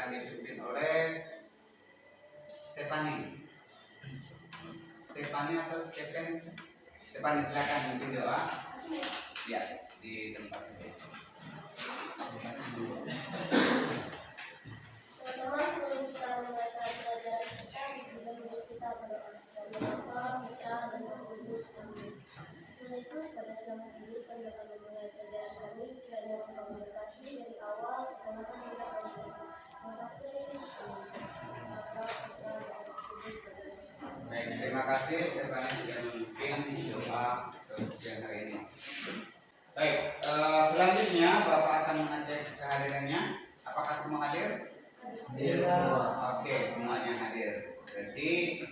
akan dipimpin oleh Stefani atau Stefani, silakan mungkin doa. Ya, di tempat saja. Teman-teman, sebelum kita memulai pelajaran kita, kita berdoa. Putra dan Roh Kudus. Tuhan Yesus, pada siang hari ini kami akan memulai pelajaran kami. Kiranya Engkau memberkati dari awal tengah hingga akhir. Terima kasih Yesus. Baik, terima kasih Stefani sudah memimpin doa siang hari ini. Baik, selanjutnya Bapak akan mengecek kehadirannya. Apakah semua hadir? Hadir semua. Oke, semuanya hadir. Berarti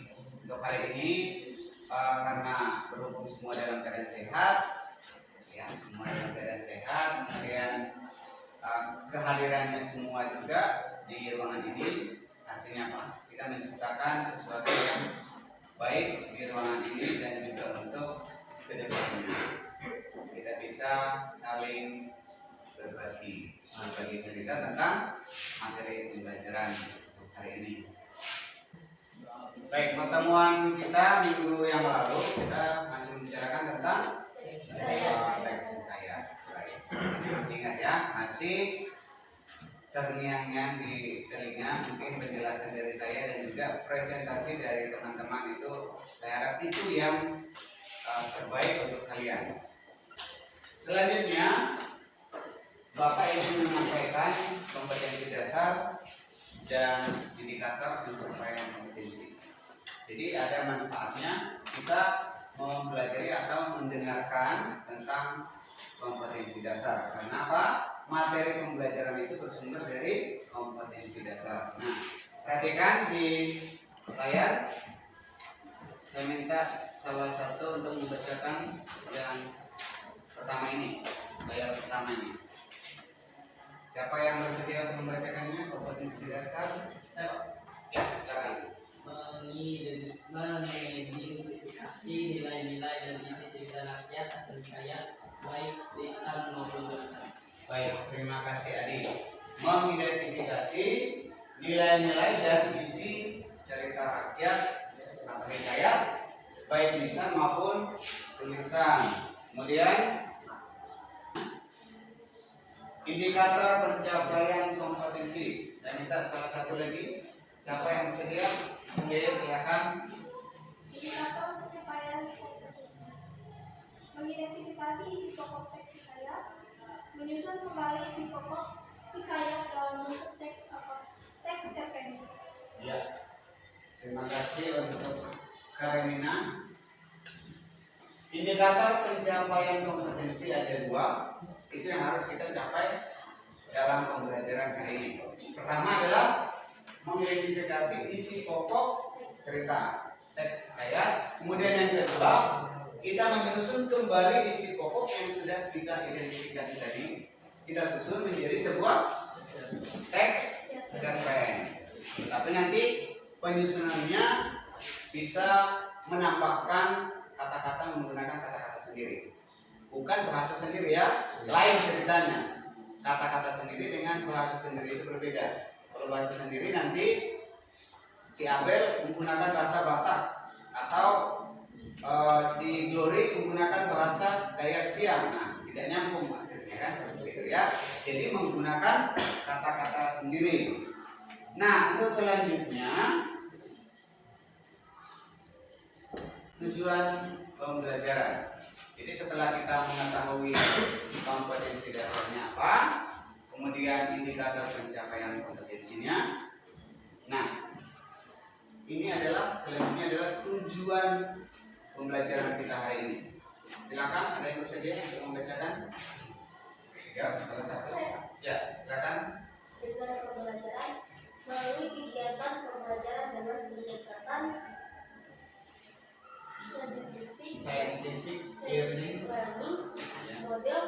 untuk hari ini karena berhubung semua dalam keadaan sehat, ya semua dalam keadaan sehat, kemudian kehadirannya semua juga di ruangan ini, artinya apa? Kita menciptakan sesuatu yang baik di ruangan ini dan juga untuk kedepannya. Kita bisa saling berbagi cerita tentang materi pembelajaran hari ini. Baik, pertemuan kita minggu yang lalu kita masih membicarakan tentang teks hikayat. Baik, masih ingat ya? Masih terngiang-ngiang di telinga mungkin penjelasan dari saya dan juga presentasi dari teman-teman itu saya harap itu yang terbaik untuk kalian. Selanjutnya Bapak ingin menyampaikan kompetensi dasar dan indikator pencapaian kompetensi. Jadi ada manfaatnya kita mempelajari atau mendengarkan tentang kompetensi dasar. Karena apa? Materi pembelajaran itu bersumber dari kompetensi dasar. Nah, perhatikan di layar. Saya minta salah satu untuk membacakan yang pertama ini, layar pertama ini. Siapa yang bersedia untuk membacakannya kompetensi dasar? Ya, silakan. Mengidentifikasi nilai-nilai dan isi cerita rakyat atau hikayat baik lisan maupun tulisan. Baik, terima kasih Adi. Mengidentifikasi nilai-nilai dan isi cerita rakyat atau hikayat baik lisan maupun tulisan. Kemudian indikator pencapaian kompetensi. Saya minta salah satu lagi. Siapa yang bersedia? Oke, silakan. Indikator pencapaian kompetensi. Mengidentifikasi isi pokok teks hikayat, menyusun kembali isi pokok hikayat dalam bentuk teks teks cerpen. Ya, terima kasih untuk Karenina. Indikator pencapaian kompetensi ada dua. Itu yang harus kita capai dalam pembelajaran hari ini. Pertama adalah mengidentifikasi isi pokok cerita teks ayat. Kemudian yang kedua, kita menyusun kembali isi pokok yang sudah kita identifikasi tadi. Kita susun menjadi sebuah teks cerpen. Tapi nanti penyusunannya bisa menambahkan kata-kata menggunakan kata-kata sendiri. Bukan bahasa sendiri ya, lain ceritanya. Kata-kata sendiri dengan bahasa sendiri itu berbeda. Kalau bahasa sendiri nanti si Abel menggunakan bahasa Batak atau si Glory menggunakan bahasa Dayak Siam. Nah, tidak nyambung akhirnya kan, begitu ya. Jadi menggunakan kata-kata sendiri. Nah, untuk selanjutnya tujuan pembelajaran. Jadi setelah kita mengetahui kompetensi dasarnya apa, kemudian indikator pencapaian kompetensinya. Nah, ini adalah selanjutnya adalah tujuan pembelajaran kita hari ini. Silakan, ada yang bersedia untuk membacakan? Ya, salah satu. Ya, silakan. Tujuan pembelajaran melalui kegiatan pembelajaran dengan pendekatan Scientific learning, model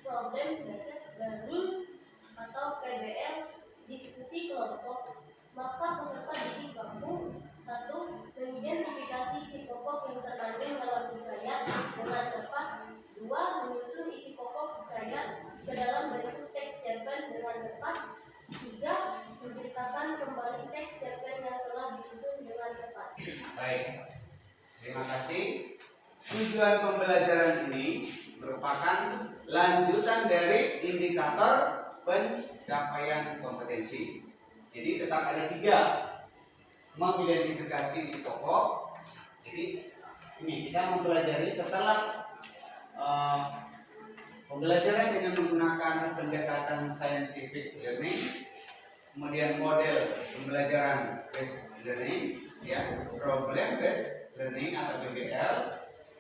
problem based learning atau PBL, diskusi kelompok. Maka peserta didik mampu: 1. Mengidentifikasi isi pokok yang terkandung dalam hikayat dengan tepat. 2. Menyusun isi pokok hikayat ke dalam bentuk teks cerpen dengan tepat. 3. Menceritakan Terima kasih. Tujuan pembelajaran ini merupakan lanjutan dari indikator pencapaian kompetensi. Jadi tetap ada 3. Mengidentifikasi isi pokok. Jadi ini kita mempelajari setelah pembelajaran dengan menggunakan pendekatan scientific learning, kemudian model pembelajaran based learning, ya, problem based learning atau PBL.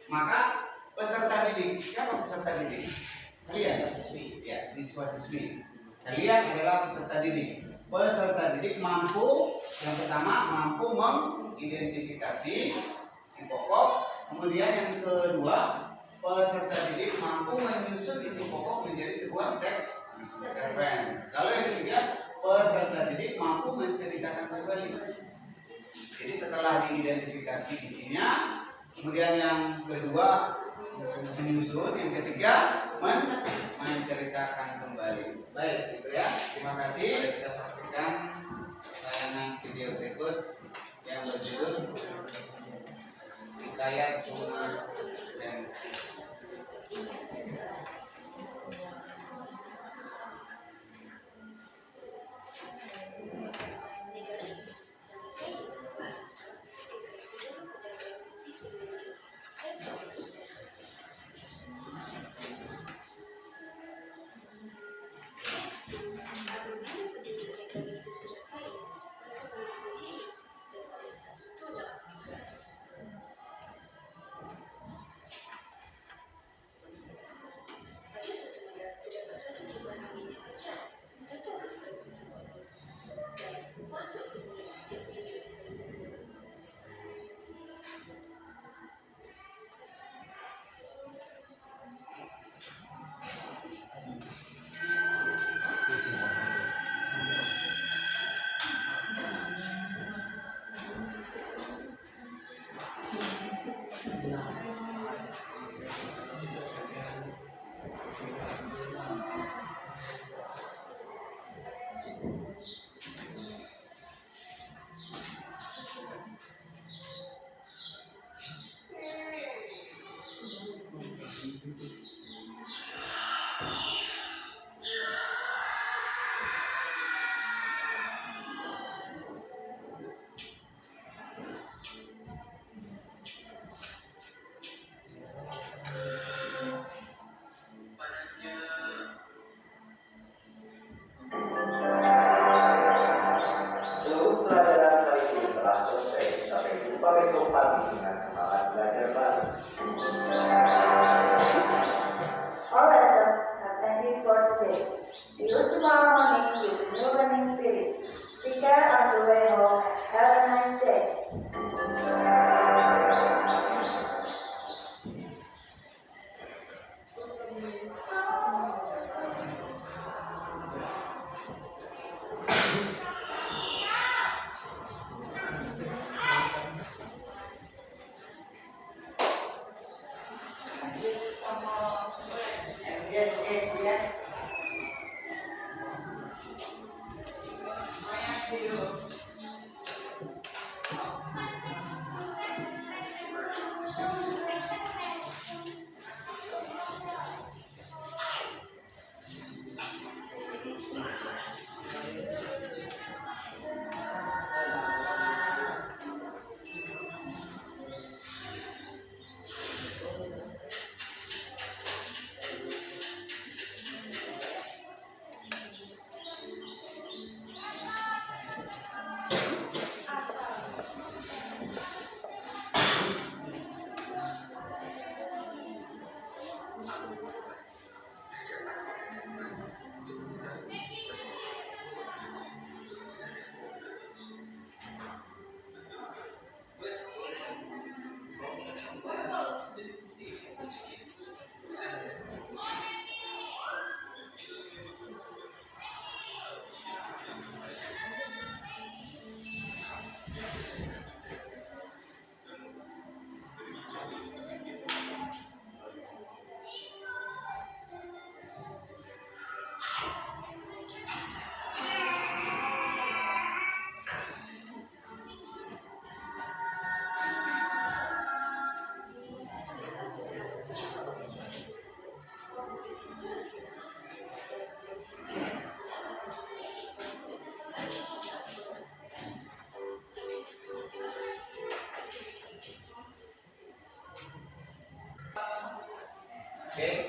Maka peserta didik, siapa peserta didik? Kalian, Siswi. ya, siswa-siswi. Kalian adalah peserta didik. Peserta didik mampu, yang pertama mampu mengidentifikasi isi pokok. Kemudian yang kedua, peserta didik mampu menyusun isi pokok menjadi sebuah teks cerpen. Kalau yang ketiga, peserta didik mampu menceritakan kembali. Jadi setelah diidentifikasi isinya, kemudian yang kedua menyusun, yang ketiga menceritakan kembali. Baik, gitu ya. Terima kasih. Kita saksikan tayangan video berikut yang berjudul Hikayat Bunga dan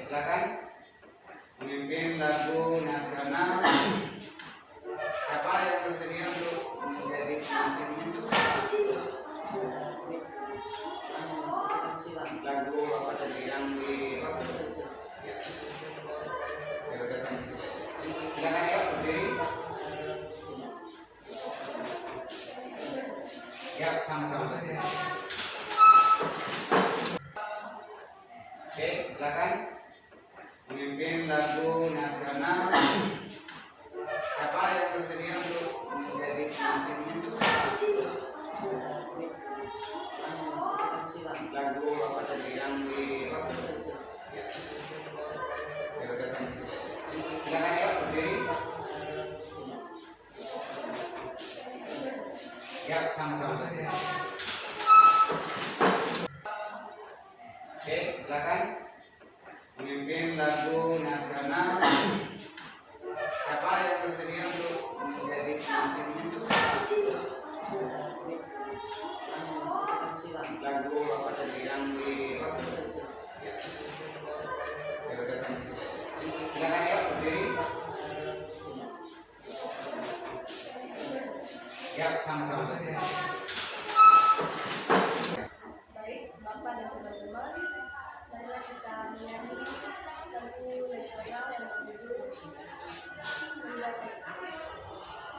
silakan memimpin lagu nasional. Siapa yang bersedia untuk menjadi pemimpinnya? Lagu apa tadi yang di ya. Silakan ya berdiri. Ya, sama-sama saja. Oke, silakan memimpin lagu nasional. Siapa yang bersedia untuk menjadi pemimpinnya? Lagu apa tadi yang di ya. Silakan ya berdiri. Ya, sama-sama saja. Oke, silakan memimpin lagu nasional. Siapa yang bersedia untuk menjadi pemimpinnya? Lagu apa tadi yang di ya. Silakan ya berdiri. Ya, sama-sama saja. Baik, Bapak dan teman-teman, marilah kita menyanyi lagu nasional yang berjudul Bunda Kecil. 1, 2,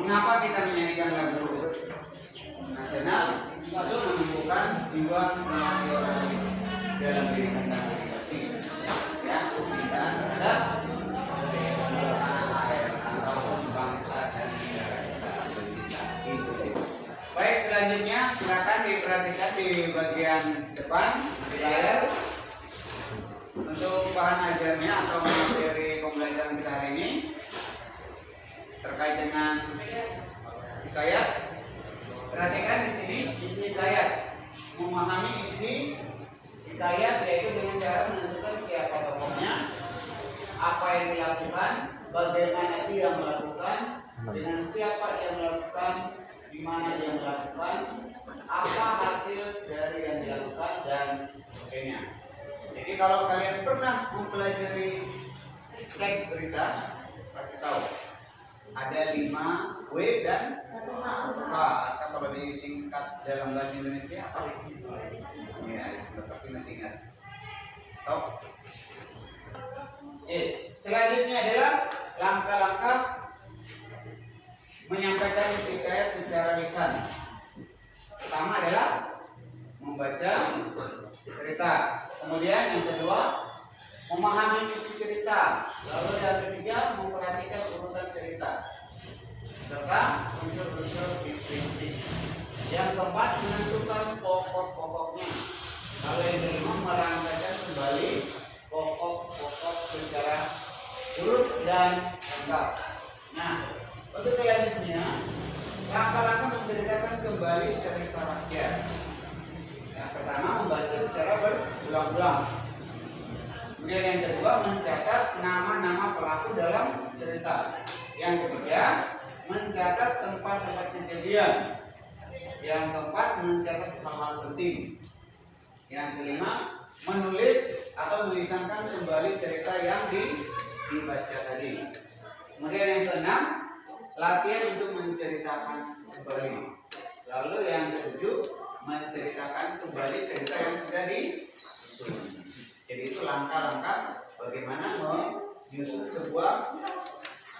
Mengapa kita menyanyikan lagu nasional? Untuk menumbuhkan jiwa nasionalis dalam diri kita masing-masing. Ya, cinta terhadap tanah air atau bangsa dan negara kita tercinta. Baik, selanjutnya silakan diperhatikan di bagian depan di layar untuk bahan ajarnya atau materi pembelajaran kita hari ini terkait dengan hikayat. Perhatikan di sini isi hikayat. Memahami isi hikayat yaitu dengan cara menentukan siapa tokohnya, apa yang dilakukan, bagaimana dia melakukan, dengan siapa dia melakukan, di mana dia melakukan, apa hasil dari yang dilakukan dan sebagainya. Jadi kalau kalian pernah mempelajari teks berita pasti tahu ada 5 W dan 1 H, atau kalau disingkat dalam bahasa Indonesia apa? Ya, disingkat pasti masih ingat. Stop. Selanjutnya adalah langkah-langkah menyampaikan isi hikayat secara lisan. Pertama adalah membaca cerita. Kemudian yang kedua, memahami isi cerita. Lalu yang ketiga, memperhatikan urutan cerita serta unsur-unsur intrinsik. Yang keempat, menentukan pokok-pokoknya. Lalu yang kelima, merangkaikan kembali pokok-pokok secara urut dan lengkap. Nah, untuk selanjutnya, langkah-langkah menceritakan kembali cerita rakyat. Yang pertama, membaca secara berulang-ulang. Kemudian yang kedua, mencatat nama-nama pelaku dalam cerita. Yang ketiga, mencatat tempat-tempat kejadian. Yang keempat, mencatat hal-hal penting. Yang kelima, menulis atau melisankan kembali cerita yang dibaca tadi. Kemudian yang keenam, latihan untuk menceritakan kembali. Lalu yang ketujuh, menceritakan kembali cerita yang sudah disusun. Jadi itu langkah-langkah bagaimana menyusun sebuah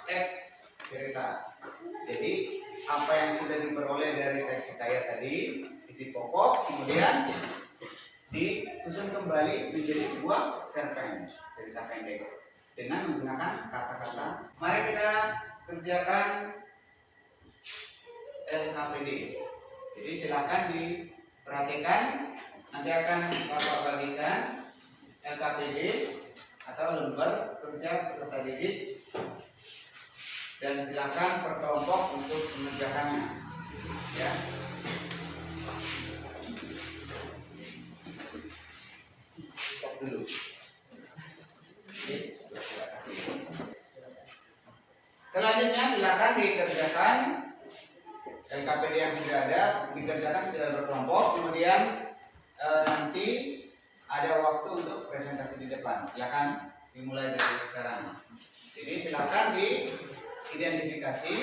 teks cerita. Jadi apa yang sudah diperoleh dari teks hikayat tadi, isi pokok, kemudian disusun kembali menjadi sebuah cerpen, cerita pendek dengan menggunakan kata-kata. Mari kita kerjakan LKPD. Jadi silakan diperhatikan, nanti akan Bapak bagikan LKPD atau lembar kerja peserta didik, dan silakan berkelompok untuk mengerjakannya. Ya. Stop dulu. Oke, terima kasih. Selanjutnya silakan dikerjakan LKPD yang sudah ada, dikerjakan secara berkelompok. Kemudian nanti ada waktu untuk presentasi di depan. Silakan dimulai dari sekarang. Jadi silakan diidentifikasi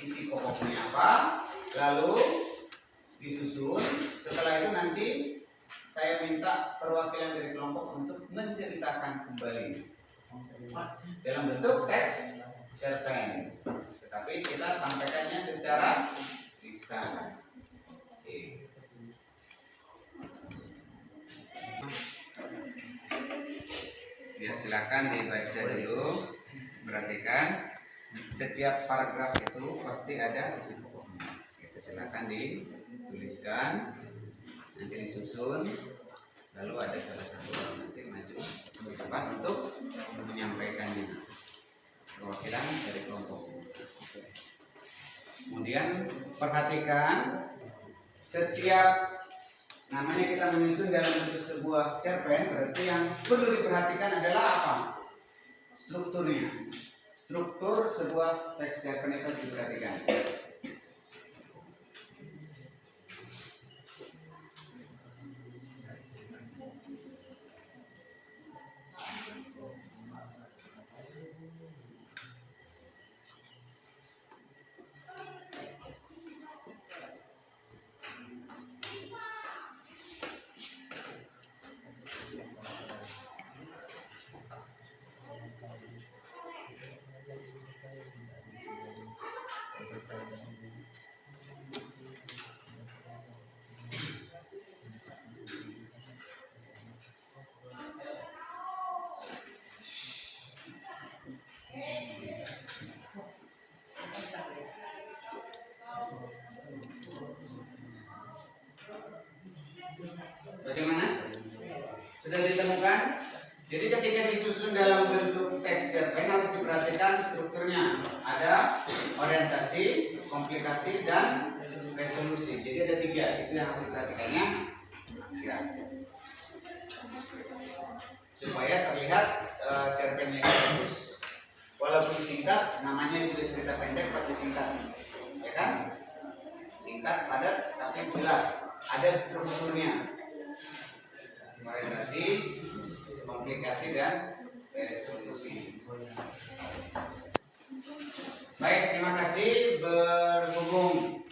isi pokoknya apa, lalu disusun. Setelah itu nanti saya minta perwakilan dari kelompok untuk menceritakan kembali dalam bentuk teks cerpen, tetapi kita sampaikannya secara lisan. Ya, silakan dibaca dulu, perhatikan setiap paragraf itu pasti ada isi pokoknya. Itu silakan dituliskan, nanti disusun, lalu ada salah satu orang nanti maju ke depan untuk menyampaikannya, perwakilan dari kelompok. Kemudian perhatikan setiap, namanya kita menyusun dalam bentuk sebuah cerpen, berarti yang perlu diperhatikan adalah apa? Strukturnya. Struktur sebuah teks cerpen itu harus diperhatikan. Bagaimana? Sudah ditemukan? Jadi ketika disusun dalam bentuk teks cerpen harus diperhatikan strukturnya. Ada orientasi, komplikasi, dan resolusi. Jadi ada 3, itu yang harus diperhatikannya. Ya. Supaya terlihat cerpennya bagus. Walaupun singkat, namanya juga cerita pendek pasti singkat, ya kan? Singkat, padat, tapi jelas. Ada strukturnya. Orientasi, komplikasi, dan resolusi. Baik, terima kasih. Berhubung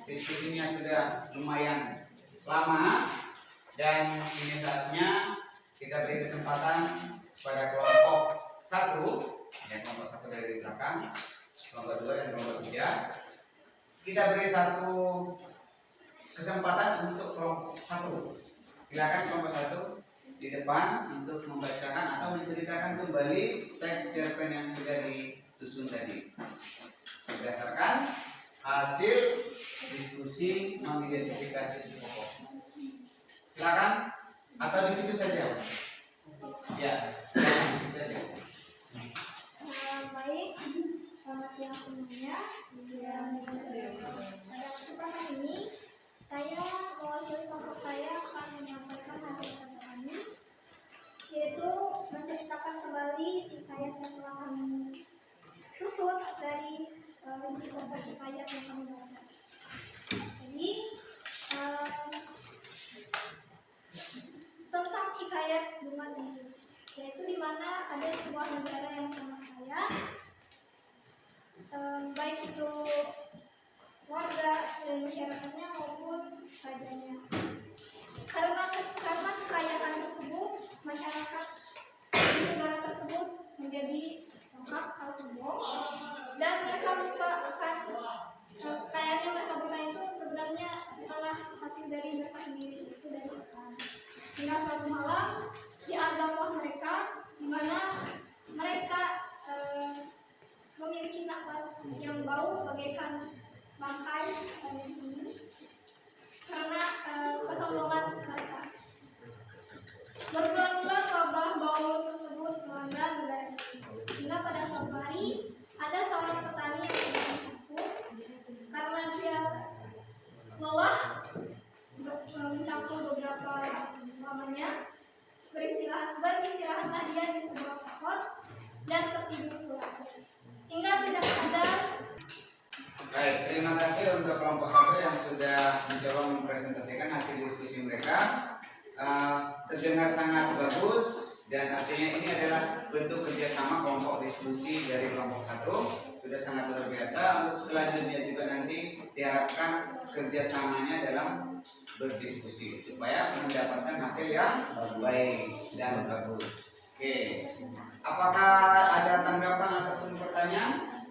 diskusinya sudah lumayan lama dan ini saatnya kita beri kesempatan pada kelompok 1, ya, kelompok 1 dari belakang, kelompok 2 dan kelompok 3. Kita beri satu kesempatan untuk kelompok 1. Silakan kelompok 1 di depan untuk membacakan atau menceritakan kembali teks cerpen yang sudah disusun tadi berdasarkan hasil diskusi mengidentifikasi si pokok. Silakan, atau di situ saja. Ya, silakan di situ saja. Baik, selamat siang semuanya. Pada kesempatan ini saya mewakili kelompok saya akan menyampaikan hasil kerja kami, yaitu menceritakan kembali si hikayat yang telah kami susun dari isi pokok hikayat yang kami baca. Jadi tentang hikayat masyarakatnya maupun rajanya. Karena kekayaan tersebut, masyarakat di negara tersebut menjadi lengkap hal semua, dan mereka akan kekayaannya mereka bermain itu sebenarnya adalah hasil dari mereka sendiri, itu dari Tuhan. Hingga suatu malam diazablah mereka, di mana mereka memiliki nafas yang bau bagaikan bangkai di sini karena kesombongan mereka. Berbulan-bulan wabah bau tersebut melanda negara ini. Hingga pada suatu hari ada seorang petani yang sedang mencampur karena dia lelah mencampur beberapa lamanya. Beristirahatlah dia di sebuah pohon dan tertidur pulas. Hingga tidak sadar. Baik, terima kasih untuk kelompok 1 yang sudah mencoba mempresentasikan hasil diskusi mereka. Terdengar sangat bagus dan artinya ini adalah bentuk kerjasama kelompok diskusi dari kelompok 1, sudah sangat luar biasa. Untuk selanjutnya juga nanti diharapkan kerjasamanya dalam berdiskusi supaya mendapatkan hasil yang baik dan bagus. Oke, apakah ada tanggapan ataupun pertanyaan?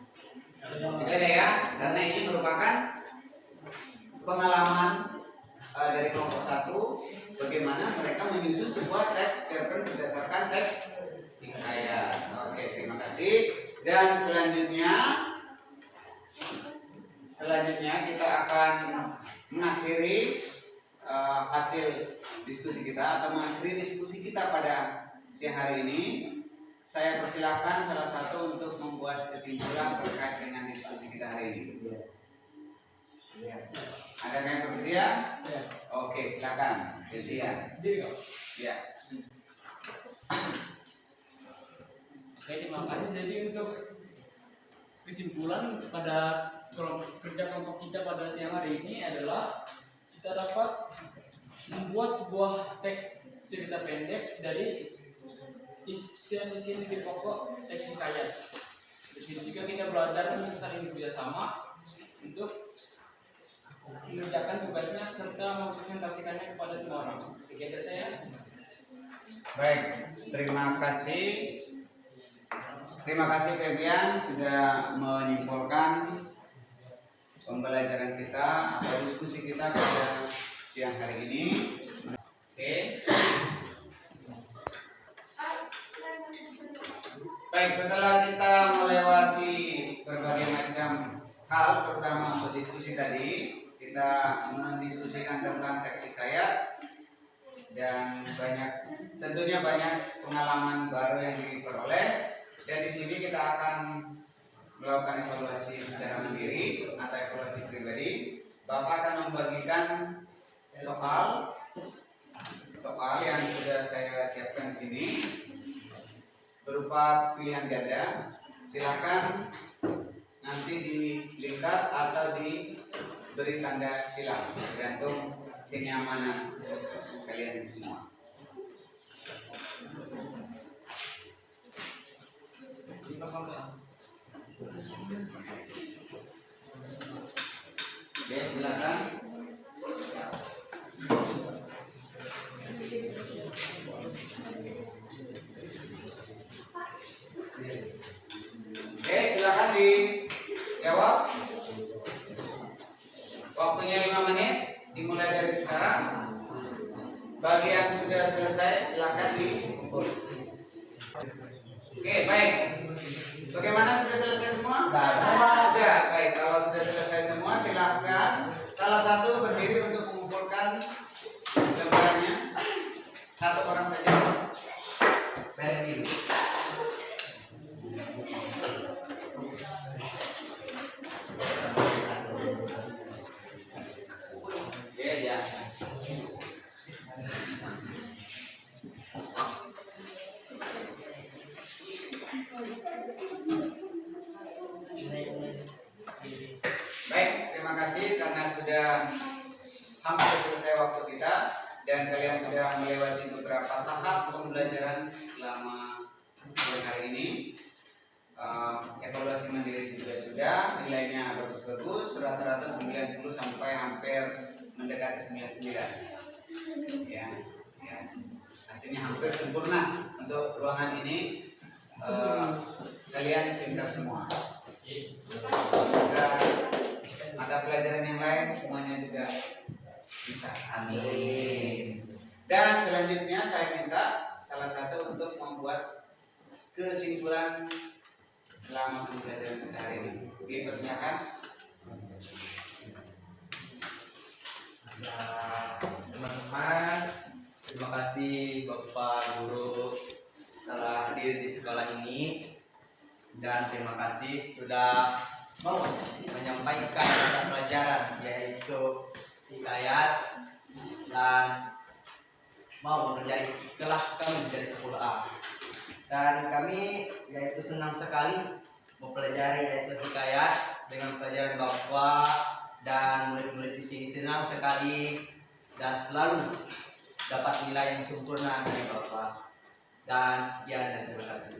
Tidak ada ya, karena ini merupakan pengalaman dari kelompok 1 bagaimana mereka menyusun sebuah teks cerpen berdasarkan teks hikayat. Oke, terima kasih. Dan selanjutnya kita akan mengakhiri hasil diskusi kita atau mengakhiri diskusi kita pada siang hari ini. Saya persilakan salah satu untuk membuat kesimpulan terkait dengan diskusi kita hari ini. Ada yang bersedia? Oke, silakan. Ya. Oke, terima kasih. Jadi untuk kesimpulan pada kerja kelompok kita pada siang hari ini adalah kita dapat membuat sebuah teks cerita pendek dari isian di pokok teks hikayat. Di sini juga kita belajar untuk saling bekerjasama untuk mengerjakan tugasnya serta mempresentasikannya kepada semua orang. Sekian dari saya. Baik, terima kasih. Terima kasih Febian sudah menyimpulkan pembelajaran kita atau diskusi kita pada siang hari ini. Oke. Baik, setelah kita melewati berbagai macam hal, terutama untuk diskusi tadi, kita mendiskusikan tentang teks hikayat dan tentunya banyak pengalaman baru yang diperoleh. Dan di sini kita akan melakukan evaluasi secara mandiri atau evaluasi pribadi. Bapak akan membagikan soal yang sudah saya siapkan di sini berupa pilihan ganda. Silakan nanti dilingkar atau diberi tanda silang tergantung kenyamanan kalian semua. Oke, silakan. Oke, silakan dijawab. Waktunya 5 menit, dimulai dari sekarang. Bagi yang sudah selesai, silakan dikumpul. Oke, baik. Bagaimana, sudah selesai semua? Sudah, baik. Kalau sudah selesai semua, silakan salah satu berdiri untuk mengumpulkan lembarannya. Satu orang saja. Berdiri. Oke, ya. Baik, terima kasih karena sudah hampir selesai waktu kita dan kalian sudah melewati beberapa tahap pembelajaran selama sore hari ini. evaluasi mandiri juga sudah, nilainya bagus-bagus, rata-rata 90 sampai hampir mendekati 99. Ya, ya. Artinya hampir sempurna untuk ruangan ini. Kalian pintar semua. Dan mata pelajaran yang lain semuanya juga bisa. Amin. Dan selanjutnya saya minta salah satu untuk membuat kesimpulan selama pembelajaran kita hari ini. Oke, persilakan. Teman-teman, terima kasih Bapak Guru telah hadir di sekolah ini, dan terima kasih sudah mau menyampaikan mata pelajaran yaitu hikayat dan mau mempelajari kelas kami dari 10A. Dan kami yaitu senang sekali mempelajari yaitu hikayat dengan pelajaran Bapak, dan murid-murid di sini senang sekali dan selalu dapat nilai yang sempurna dari Bapak. Dan sekian dan terima kasih.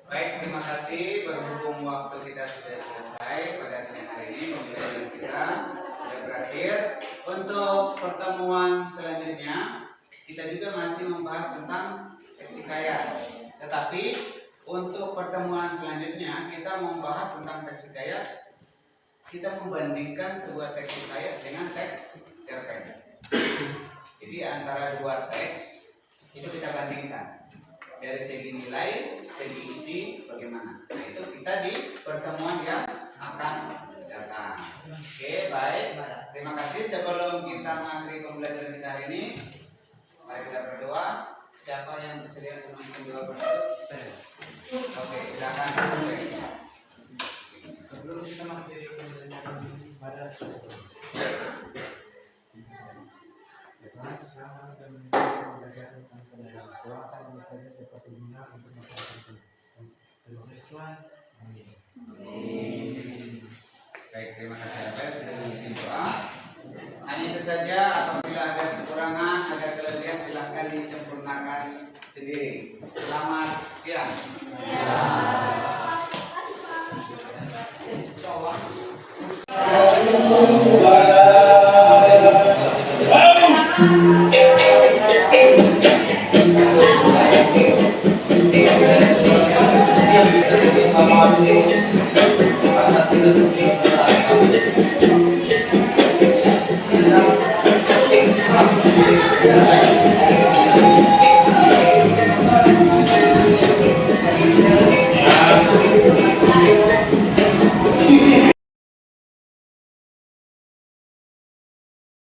Baik, terima kasih. Berhubung waktu kita sudah selesai pada siang hari ini, pembelajaran kita sudah berakhir. Untuk pertemuan selanjutnya, kita juga masih membahas tentang teks hikayat. Tetapi untuk pertemuan selanjutnya, kita membahas tentang teks hikayat. Kita membandingkan sebuah teks hikayat dengan teks cerpen. Jadi antara dua teks itu kita bandingkan. Dari segi nilai, segi isi, bagaimana. Nah, itu kita di pertemuan yang akan datang. Oke, baik. Terima kasih. Sebelum kita mengakhiri pembelajaran kita hari ini, mari kita berdoa. Siapa yang bersedia untuk memimpin doa berdoa? Oke, silakan. Sebelum kita mengakhiri pembelajaran pada Baik, terima kasih atas sudah memimpin doa. Hanya itu saja. Apabila ada kekurangan, ada kelebihan, silahkan disempurnakan sendiri. Selamat siang. Terima kasih.